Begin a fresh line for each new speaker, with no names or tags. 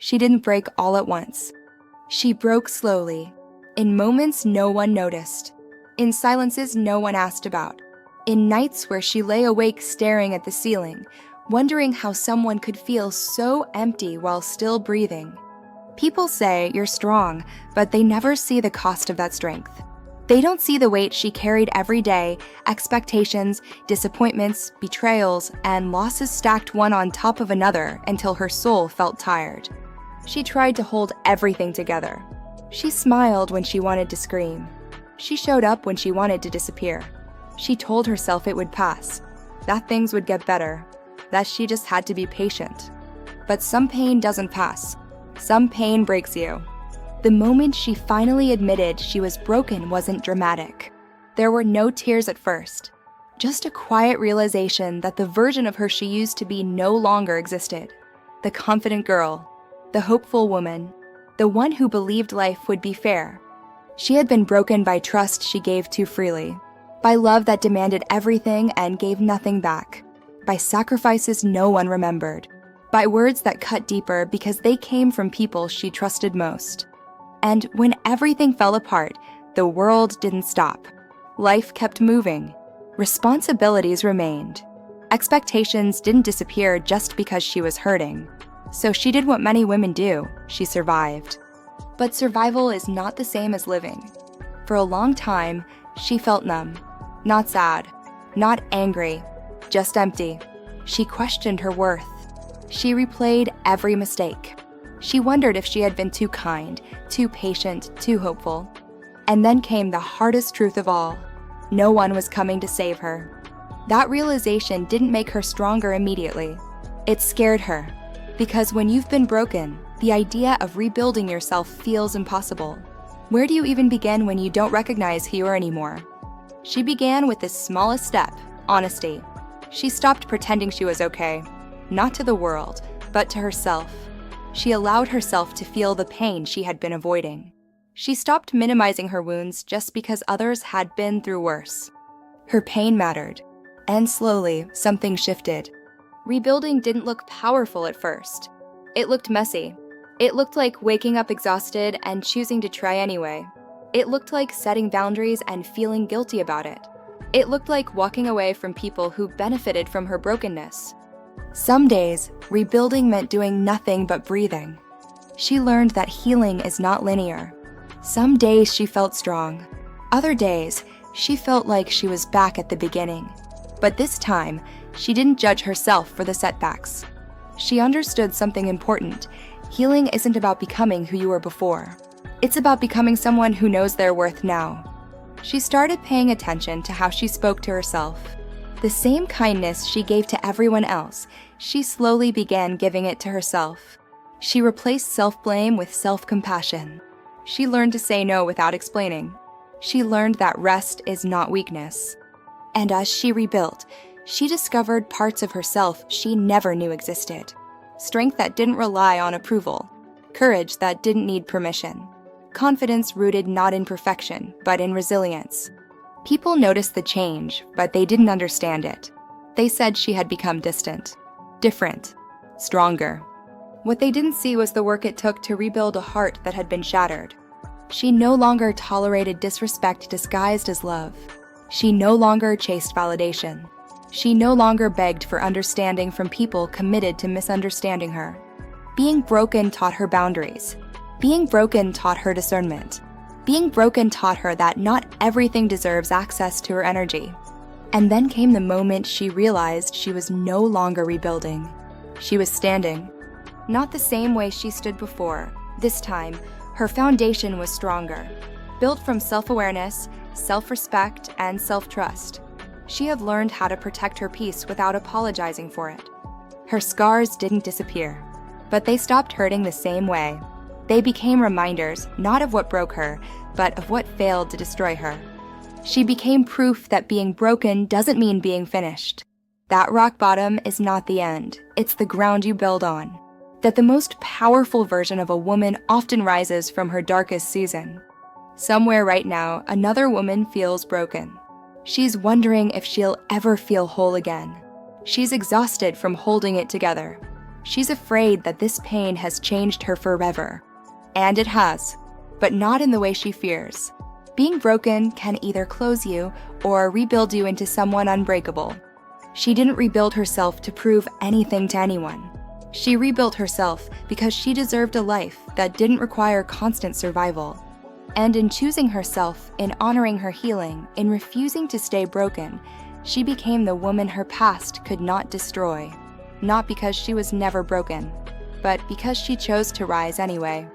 She didn't break all at once. She broke slowly, in moments no one noticed, in silences no one asked about, in nights where she lay awake staring at the ceiling, wondering how someone could feel so empty while still breathing. People say you're strong, but they never see the cost of that strength. They don't see the weight she carried every day, expectations, disappointments, betrayals, and losses stacked one on top of another until her soul felt tired. She tried to hold everything together. She smiled when she wanted to scream. She showed up when she wanted to disappear. She told herself it would pass, that things would get better, that she just had to be patient. But some pain doesn't pass. Some pain breaks you. The moment she finally admitted she was broken wasn't dramatic. There were no tears at first, just a quiet realization that the version of her she used to be no longer existed. The confident girl, the hopeful woman, the one who believed life would be fair. She had been broken by trust she gave too freely, by love that demanded everything and gave nothing back, by sacrifices no one remembered, by words that cut deeper because they came from people she trusted most. And when everything fell apart, the world didn't stop. Life kept moving. Responsibilities remained. Expectations didn't disappear just because she was hurting. So she did what many women do. She survived. But survival is not the same as living. For a long time, she felt numb. Not sad, not angry, just empty. She questioned her worth. She replayed every mistake. She wondered if she had been too kind, too patient, too hopeful. And then came the hardest truth of all. No one was coming to save her. That realization didn't make her stronger immediately. It scared her. Because when you've been broken, the idea of rebuilding yourself feels impossible. Where do you even begin when you don't recognize who you are anymore? She began with the smallest step, honesty. She stopped pretending she was okay, not to the world, but to herself. She allowed herself to feel the pain she had been avoiding. She stopped minimizing her wounds just because others had been through worse. Her pain mattered, and slowly, something shifted. Rebuilding didn't look powerful at first. It looked messy. It looked like waking up exhausted and choosing to try anyway. It looked like setting boundaries and feeling guilty about it. It looked like walking away from people who benefited from her brokenness. Some days, rebuilding meant doing nothing but breathing. She learned that healing is not linear. Some days she felt strong. Other days, she felt like she was back at the beginning. But this time, she didn't judge herself for the setbacks. She understood something important. Healing isn't about becoming who you were before. It's about becoming someone who knows their worth now. She started paying attention to how she spoke to herself. The same kindness she gave to everyone else, she slowly began giving it to herself. She replaced self-blame with self-compassion. She learned to say no without explaining. She learned that rest is not weakness. And as she rebuilt, she discovered parts of herself she never knew existed. Strength that didn't rely on approval. Courage that didn't need permission. Confidence rooted not in perfection, but in resilience. People noticed the change, but they didn't understand it. They said she had become distant, different, stronger. What they didn't see was the work it took to rebuild a heart that had been shattered. She no longer tolerated disrespect disguised as love. She no longer chased validation. She no longer begged for understanding from people committed to misunderstanding her. Being broken taught her boundaries. Being broken taught her discernment. Being broken taught her that not everything deserves access to her energy. And then came the moment she realized she was no longer rebuilding. She was standing. Not the same way she stood before. This time, her foundation was stronger. Built from self-awareness, self-respect, and self-trust. She had learned how to protect her peace without apologizing for it. Her scars didn't disappear, but they stopped hurting the same way. They became reminders, not of what broke her, but of what failed to destroy her. She became proof that being broken doesn't mean being finished. That rock bottom is not the end, it's the ground you build on. That the most powerful version of a woman often rises from her darkest season. Somewhere right now, another woman feels broken. She's wondering if she'll ever feel whole again. She's exhausted from holding it together. She's afraid that this pain has changed her forever. And it has, but not in the way she fears. Being broken can either close you or rebuild you into someone unbreakable. She didn't rebuild herself to prove anything to anyone. She rebuilt herself because she deserved a life that didn't require constant survival. And in choosing herself, in honoring her healing, in refusing to stay broken, she became the woman her past could not destroy. Not because she was never broken, but because she chose to rise anyway.